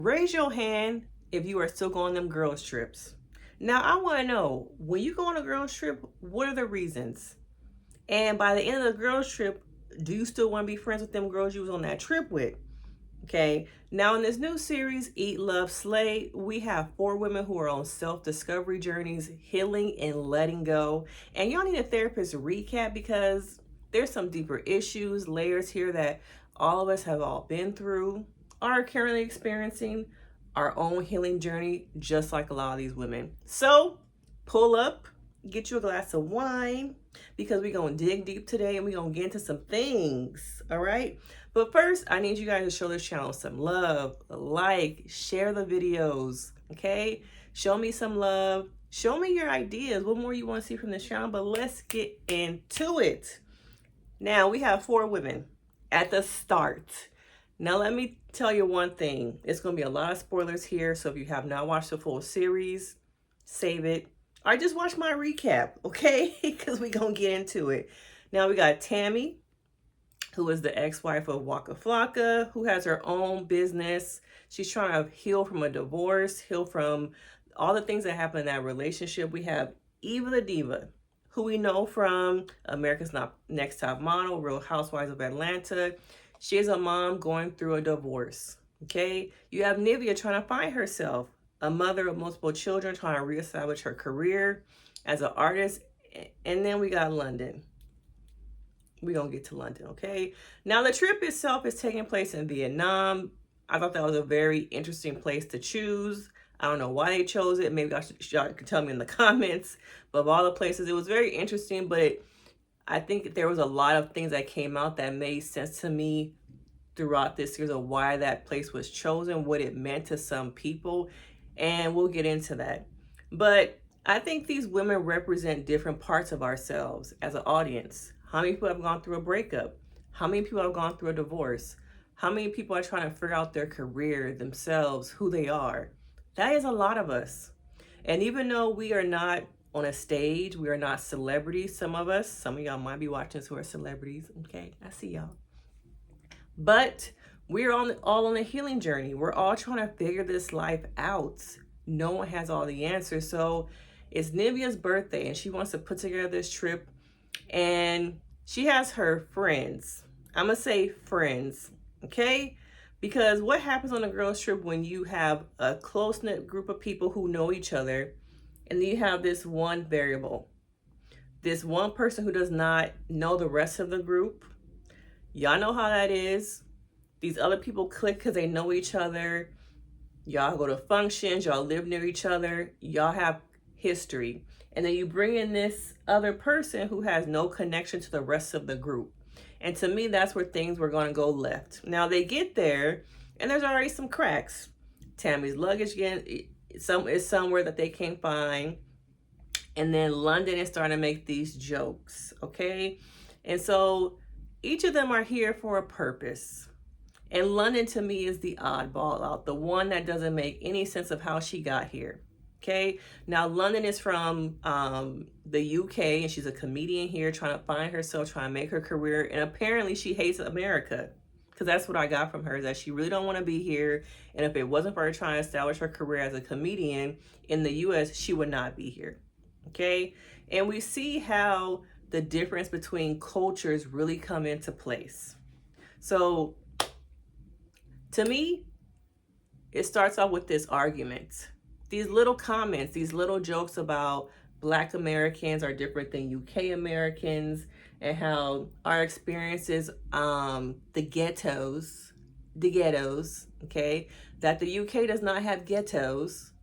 Raise your hand if you are still going them girls trips. Now I want to know, when you go on a girls trip, what are the reasons? And by the end of the girls trip, do you still want to be friends with them girls you was on that trip with? Okay. Now in this new series, Eat, Love, Slay, we have four women who are on self-discovery journeys, healing and letting go. And y'all need a therapist recap because there's some deeper issues, layers here that all of us have all been through, are currently experiencing our own healing journey, just like a lot of these women. So pull up, get you a glass of wine, because we're going to dig deep today and we're going to get into some things. All right. But first, I need you guys to show this channel some love, like, share the videos, okay? Show me some love. Show me your ideas. What more you want to see from this channel? But let's get into it. Now, we have four women at the start. Now, let me tell you one thing. It's going to be a lot of spoilers here. So if you have not watched the full series, save it. Or just watch my recap, okay? Because we're going to get into it. Now, we got Tammy, who is the ex-wife of Waka Flocka, who has her own business. She's trying to heal from a divorce, heal from all the things that happened in that relationship. We have Eva the Diva, who we know from America's Next Top Model, Real Housewives of Atlanta. She is a mom going through a divorce, okay? You have Nivea trying to find herself, a mother of multiple children trying to reestablish her career as an artist. And then we got London. We're going to get to London, okay? Now, the trip itself is taking place in Vietnam. I thought that was a very interesting place to choose. I don't know why they chose it. Maybe y'all can tell me in the comments. But of all the places, it was very interesting. But I think there was a lot of things that came out that made sense to me throughout this series of why that place was chosen, what it meant to some people. And we'll get into that. But I think these women represent different parts of ourselves as an audience. How many people have gone through a breakup? How many people have gone through a divorce? How many people are trying to figure out their career, themselves, who they are? That is a lot of us. And even though we are not on a stage, we are not celebrities, some of us, some of y'all might be watching us who are celebrities, okay? I see y'all. But we're all on a healing journey. We're all trying to figure this life out. No one has all the answers. So it's Nivea's birthday and she wants to put together this trip. And she has her friends. I'm going to say friends, okay? Because what happens on a girls trip when you have a close-knit group of people who know each other, and then you have this one variable, this one person who does not know the rest of the group. Y'all know how that is. These other people click because they know each other. Y'all go to functions. Y'all live near each other. Y'all have history. And then you bring in this other person who has no connection to the rest of the group. And to me, that's where things were going to go left. Now they get there and there's already some cracks. Tammy's luggage is somewhere that they can't find. And then London is starting to make these jokes, okay? And so each of them are here for a purpose. And London to me is the oddball out, the one that doesn't make any sense of how she got here. Okay, now London is from the UK and she's a comedian here trying to find herself, trying to make her career. And apparently she hates America, because that's what I got from her, is that she really don't want to be here. And if it wasn't for her trying to establish her career as a comedian in the US, she would not be here. Okay, and we see how the difference between cultures really come into place. So to me, it starts off with this argument. These little comments, these little jokes about Black Americans are different than UK Americans, and how our experiences, the ghettos, okay, that the UK does not have ghettos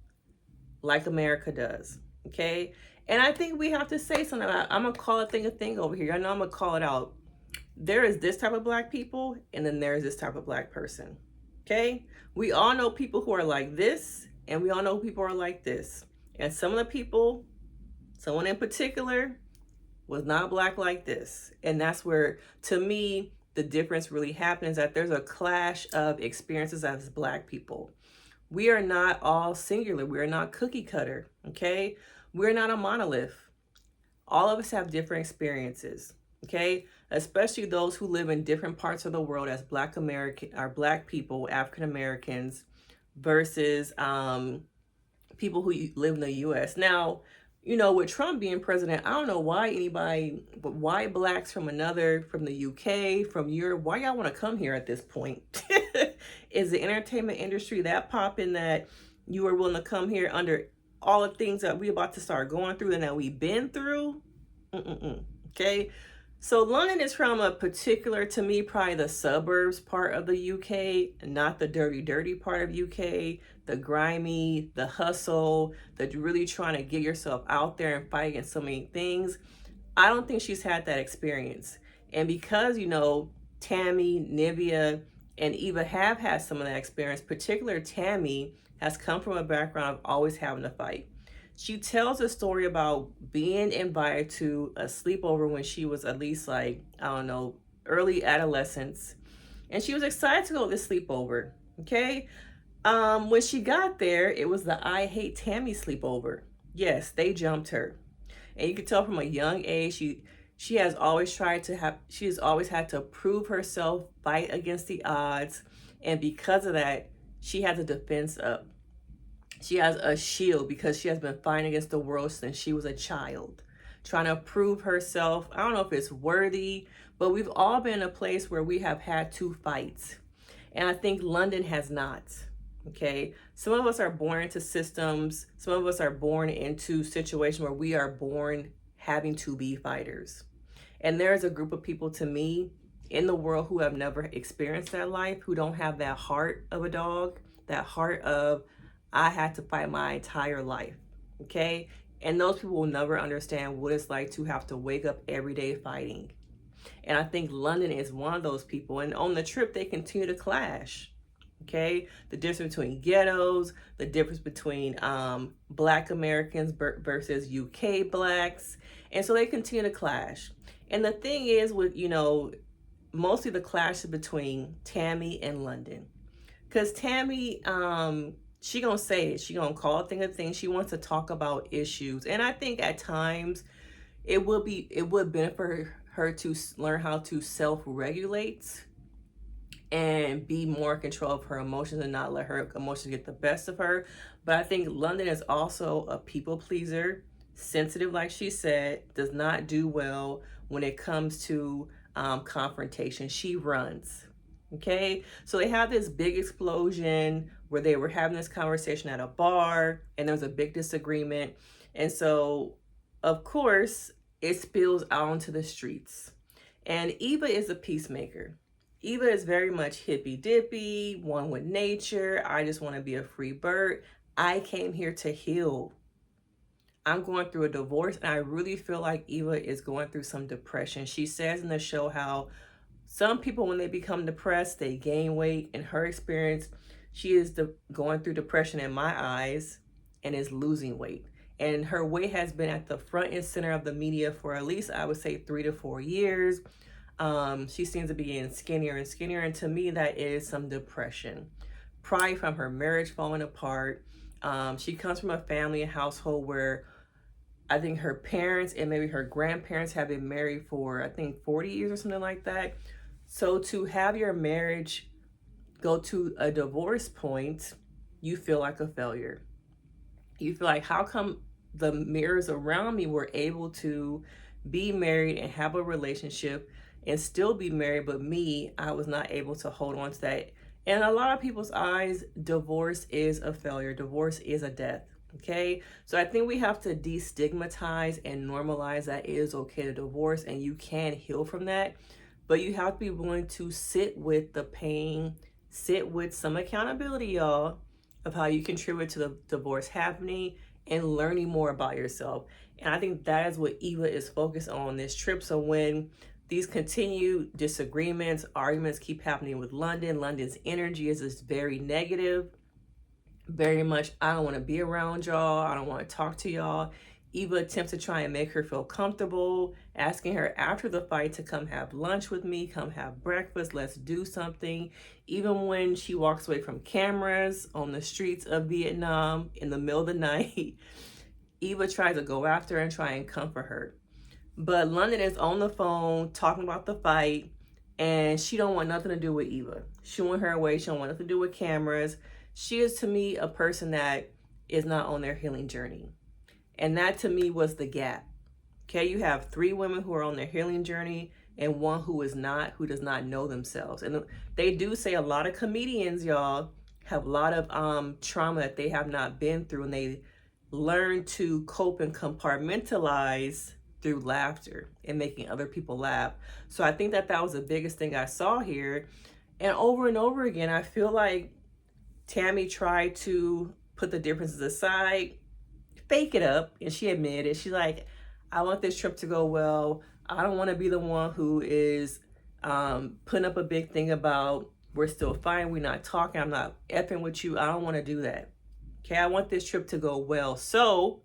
like America does, okay? And I think we have to say something about, I'm gonna call a thing over here. I know I'm gonna call it out. There is this type of Black people, and then there's this type of Black person, okay? We all know people who are like this, and we all know people are like this. And some of the people, someone in particular, was not Black like this. And that's where, to me, the difference really happens, that there's a clash of experiences as Black people. We are not all singular. We are not cookie cutter, okay? We're not a monolith. All of us have different experiences, okay? Especially those who live in different parts of the world as Black people, African Americans, versus people who live in the US. Now, you know, with Trump being president, I don't know why anybody, but why blacks from the UK, from Europe, why y'all want to come here at this point? Is the entertainment industry that popping that you are willing to come here under all the things that we about to start going through and that we've been through? Okay. So London is from a particular, to me, probably the suburbs part of the UK, not the dirty part of UK, the grimy, the hustle, the really trying to get yourself out there and fight against so many things. I don't think she's had that experience. And because, you know, Tammy, Nivea, and Eva have had some of that experience, particularly Tammy has come from a background of always having to fight. She tells a story about being invited to a sleepover when she was at least like, I don't know, early adolescence. And she was excited to go to this sleepover. Okay. When she got there, it was the I Hate Tammy sleepover. Yes, they jumped her. And you can tell from a young age, she has always had to prove herself, fight against the odds. And because of that, she has a defense up. She has a shield because she has been fighting against the world since she was a child, trying to prove herself. I don't know if it's worthy, but we've all been in a place where we have had to fight. And I think London has not. Okay. Some of us are born into systems. Some of us are born into situations where we are born having to be fighters. And there's a group of people, to me, in the world who have never experienced that life, who don't have that heart of a dog, that heart of, I had to fight my entire life. Okay. And those people will never understand what it's like to have to wake up every day fighting. And I think London is one of those people. And on the trip, they continue to clash. Okay. The difference between ghettos, the difference between Black Americans versus UK Blacks. And so they continue to clash. And the thing is with, you know, mostly the clash is between Tammy and London. Because Tammy, she gonna say it. She gonna call a thing a thing. She wants to talk about issues. And I think at times it would benefit her to learn how to self-regulate and be more in control of her emotions and not let her emotions get the best of her. But I think London is also a people pleaser, sensitive, like she said, does not do well when it comes to confrontation. She runs. Okay, so they have this big explosion where they were having this conversation at a bar and there was a big disagreement. And so, of course, it spills out onto the streets. And Eva is a peacemaker. Eva is very much hippy dippy, one with nature. I just want to be a free bird. I came here to heal. I'm going through a divorce and I really feel like Eva is going through some depression. She says in the show how some people, when they become depressed, they gain weight. In her experience, she is going through depression in my eyes and is losing weight. And her weight has been at the front and center of the media for at least, I would say, 3 to 4 years. She seems to be getting skinnier and skinnier. And to me, that is some depression. Probably from her marriage falling apart. She comes from a family and household where I think her parents and maybe her grandparents have been married for, I think, 40 years or something like that. So to have your marriage go to a divorce point, you feel like a failure. You feel like, how come the mirrors around me were able to be married and have a relationship and still be married, but me, I was not able to hold on to that. In a lot of people's eyes, divorce is a failure. Divorce is a death. Okay, so I think we have to destigmatize and normalize that it is okay to divorce and you can heal from that. But you have to be willing to sit with the pain, sit with some accountability, y'all, of how you contribute to the divorce happening and learning more about yourself. And I think that is what Eva is focused on this trip. So when these continued disagreements, arguments keep happening with London, London's energy is just very negative. Very much, I don't want to be around y'all. I don't want to talk to y'all. Eva attempts to try and make her feel comfortable, asking her after the fight to come have lunch with me, come have breakfast, let's do something. Even when she walks away from cameras on the streets of Vietnam in the middle of the night, Eva tries to go after her and try and comfort her. But London is on the phone talking about the fight, and she don't want nothing to do with Eva. She want her away. She don't want nothing to do with cameras. she is to me a person that is not on their healing journey. And that to me was the gap. Okay, you have 3 women who are on their healing journey and one who is not, who does not know themselves. And they do say a lot of comedians, y'all, have a lot of trauma that they have not been through, and they learn to cope and compartmentalize through laughter and making other people laugh. So I think that that was the biggest thing I saw here. And over again, I feel like Tammy tried to put the differences aside, fake it up, and she admitted it. She's like, I want this trip to go well. I don't want to be the one who is putting up a big thing about we're still fine, we're not talking, I'm not effing with you. I don't want to do that. Okay, I want this trip to go well. So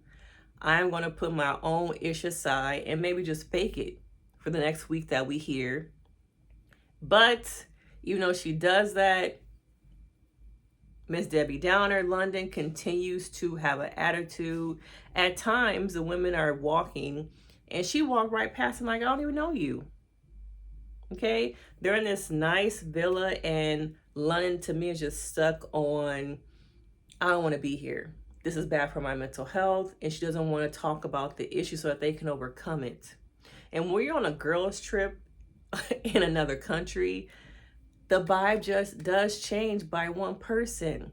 I'm going to put my own ish aside and maybe just fake it for the next week that we here. But even though she does that, Miss Debbie Downer, London, continues to have an attitude. At times, the women are walking, and she walked right past them like, I don't even know you. Okay? They're in this nice villa, and London, to me, is just stuck on, I don't want to be here. This is bad for my mental health, and she doesn't want to talk about the issue so that they can overcome it. And when you're on a girls' trip in another country, the vibe just does change by one person.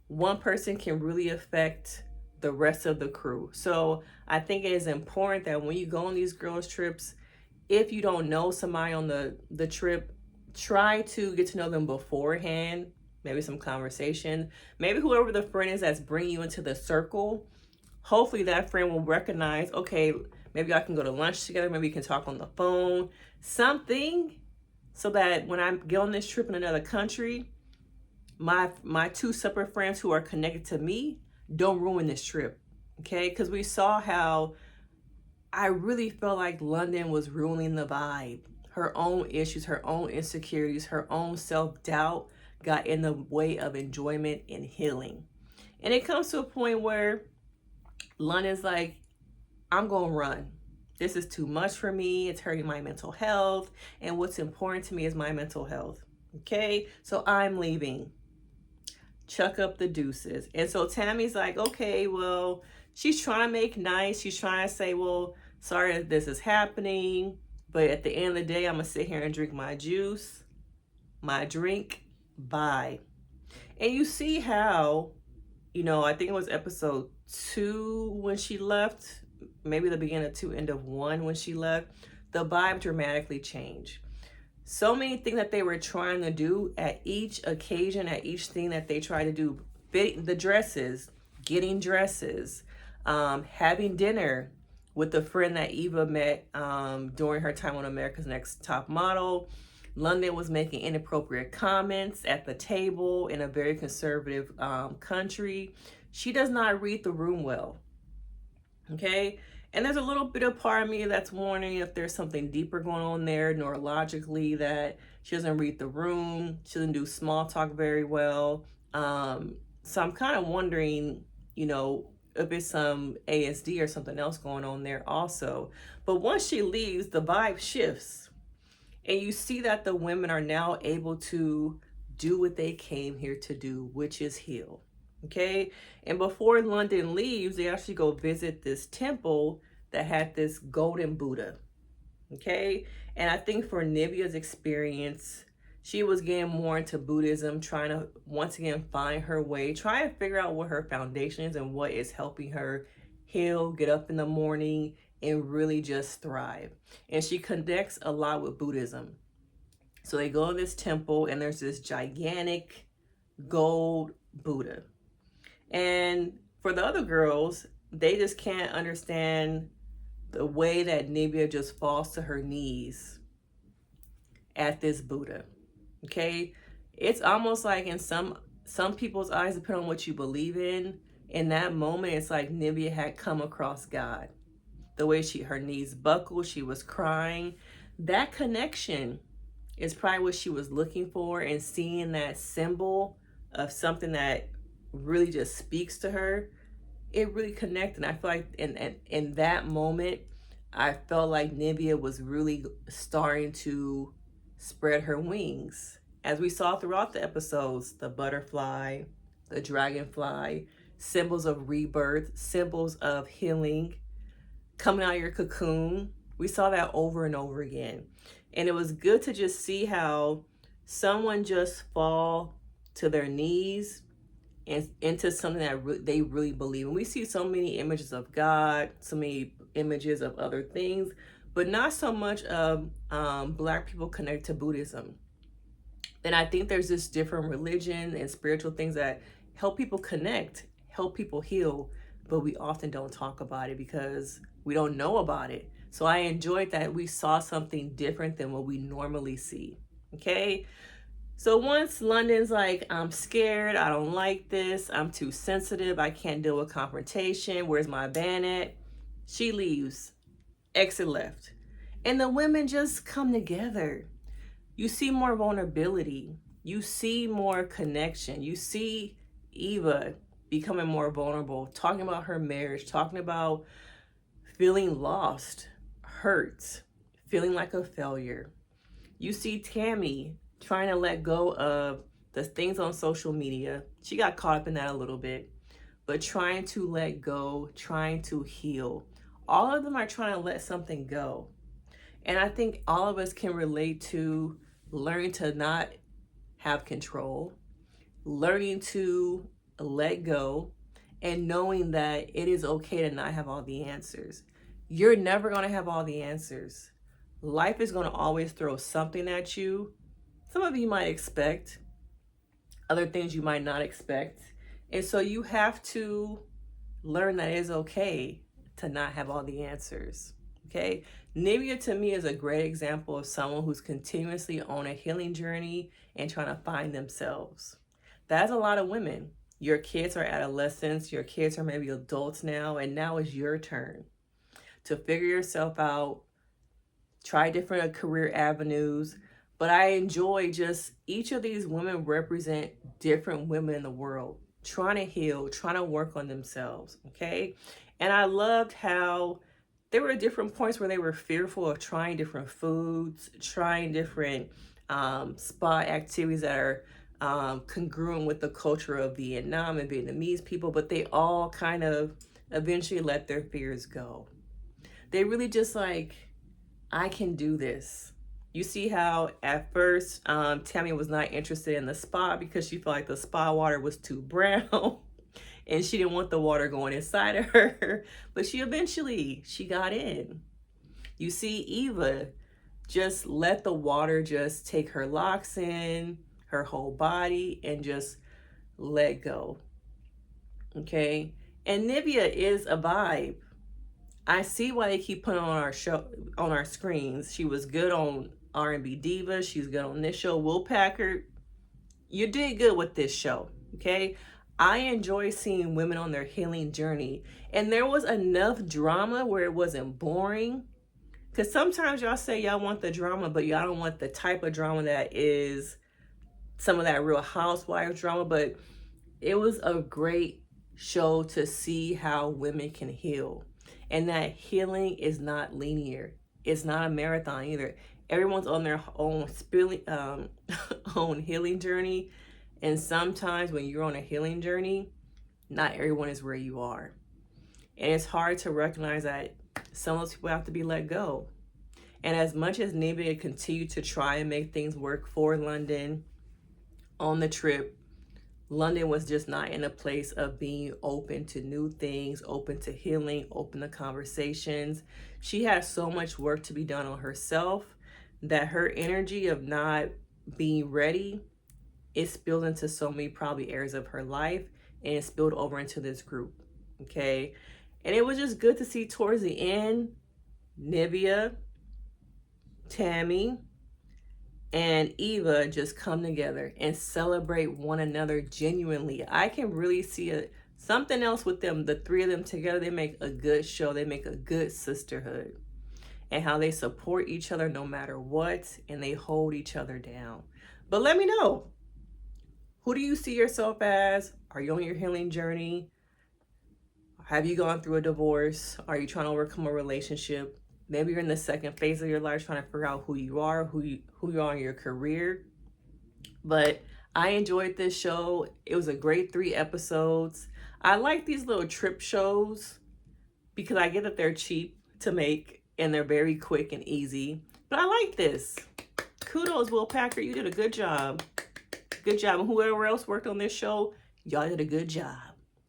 One person can really affect the rest of the crew. So I think it is important that when you go on these girls' trips, if you don't know somebody on the trip, try to get to know them beforehand. Maybe some conversation. Maybe whoever the friend is that's bringing you into the circle, hopefully that friend will recognize, okay, maybe I can go to lunch together. Maybe you can talk on the phone. Something, so that when I get on this trip in another country, my 2 separate friends who are connected to me don't ruin this trip, okay? Because we saw how I really felt like London was ruining the vibe. Her own issues, her own insecurities, her own self-doubt got in the way of enjoyment and healing. And it comes to a point where London's like, I'm gonna run. This is too much for me. It's hurting my mental health. And what's important to me is my mental health. Okay? So I'm leaving. Chuck up the deuces. And so Tammy's like, okay, well, she's trying to make nice. She's trying to say, well, sorry that this is happening. But at the end of the day, I'm going to sit here and drink my juice, my drink. Bye. And you see how, I think it was episode 2 when she left, maybe the beginning of 2, end of 1 when she left, the vibe dramatically changed. So many things that they were trying to do at each occasion, at each thing that they tried to do, fitting the dresses, getting dresses, having dinner with the friend that Eva met during her time on America's Next Top Model. London was making inappropriate comments at the table in a very conservative country. She does not read the room well. Okay? And there's a little bit of part of me that's wondering if there's something deeper going on there neurologically, that she doesn't read the room. She doesn't do small talk very well. So I'm kind of wondering, if it's some ASD or something else going on there also. But once she leaves, the vibe shifts. And you see that the women are now able to do what they came here to do, which is heal. Okay? And before London leaves, they actually go visit this temple that had this golden Buddha. Okay? And I think for Nivea's experience, she was getting more into Buddhism, trying to once again find her way, trying to figure out what her foundation is and what is helping her heal, get up in the morning, and really just thrive. And she connects a lot with Buddhism. So they go to this temple, and there's this gigantic gold Buddha. And for the other girls, they just can't understand the way that Nivea just falls to her knees at this Buddha. Okay? It's almost like in some people's eyes, depending on what you believe in that moment, it's like Nivea had come across God. The way her knees buckled, she was crying. That connection is probably what she was looking for, and seeing that symbol of something that really just speaks to her, it really connected. And I feel like in that moment, I felt like Nivea was really starting to spread her wings. As we saw throughout the episodes, the butterfly, the dragonfly, symbols of rebirth, symbols of healing, coming out of your cocoon. We saw that over and over again. And it was good to just see how someone just fall to their knees and into something that they really believe. And we see so many images of God, so many images of other things, but not so much of Black people connect to Buddhism. And I think there's this different religion and spiritual things that help people connect, help people heal, but we often don't talk about it because we don't know about it. So I enjoyed that we saw something different than what we normally see. Okay. So once London's like, I'm scared, I don't like this, I'm too sensitive, I can't deal with confrontation, where's my band at? She leaves, exit left. And the women just come together. You see more vulnerability. You see more connection. You see Eva becoming more vulnerable, talking about her marriage, talking about feeling lost, hurt, feeling like a failure. You see Tammy trying to let go of the things on social media. She got caught up in that a little bit, but trying to let go, trying to heal. All of them are trying to let something go. And I think all of us can relate to learning to not have control, learning to let go, and knowing that it is okay to not have all the answers. You're never going to have all the answers. Life is going to always throw something at you. Some of you might expect, other things you might not expect. And so you have to learn that it is okay to not have all the answers. Okay. Nivea to me is a great example of someone who's continuously on a healing journey and trying to find themselves. That's a lot of women. Your kids are adolescents, your kids are maybe adults now, and now it's your turn to figure yourself out, try different career avenues. But I enjoy just each of these women represent different women in the world, trying to heal, trying to work on themselves. Okay. And I loved how there were different points where they were fearful of trying different foods, trying different spa activities that are congruent with the culture of Vietnam and Vietnamese people, but they all kind of eventually let their fears go. They really just like, I can do this. You see how at first Tammy was not interested in the spa because she felt like the spa water was too brown and she didn't want the water going inside of her, but she got in. You see Eva just let the water just take her locks in, her whole body, and just let go. Okay. And Nivea is a vibe. I see why they keep putting on our show, on our screens. She was good on R&B Diva. She's good on this show, Woolpacker. You did good with this show, okay? I enjoy seeing women on their healing journey. And there was enough drama where it wasn't boring. Because sometimes y'all say y'all want the drama, but y'all don't want the type of drama that is some of that Real Housewives drama. But it was a great show to see how women can heal. And that healing is not linear. It's not a marathon either. Everyone's on their own own healing journey. And sometimes when you're on a healing journey, not everyone is where you are. And it's hard to recognize that some of those people have to be let go. And as much as Nivea continued to try and make things work for London on the trip, London was just not in a place of being open to new things, open to healing, open to conversations. She had so much work to be done on herself that her energy of not being ready, it spilled into so many probably areas of her life, and it spilled over into this group. Okay. And it was just good to see towards the end, Nivea, Tammy, and Eva just come together and celebrate one another genuinely. I can really see something else with them. The three of them together, they make a good show. They make a good sisterhood. And how they support each other no matter what, and they hold each other down. But let me know, who do you see yourself as? Are you on your healing journey? Have you gone through a divorce? Are you trying to overcome a relationship? Maybe you're in the second phase of your life trying to figure out who you are, who you are in your career. But I enjoyed this show. It was a great 3 episodes. I like these little trip shows because I get that they're cheap to make and they're very quick and easy. But I like this. Kudos, Will Packer. You did a good job. Good job. And whoever else worked on this show, y'all did a good job.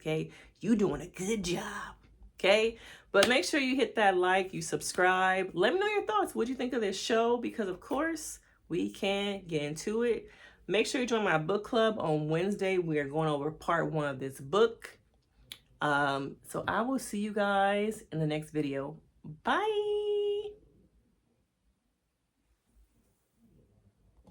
Okay? You doing a good job. Okay? But make sure you hit that like, you subscribe. Let me know your thoughts. What do you think of this show? Because, of course, we can get into it. Make sure you join my book club on Wednesday. We are going over part 1 of this book. So I will see you guys in the next video. Bye.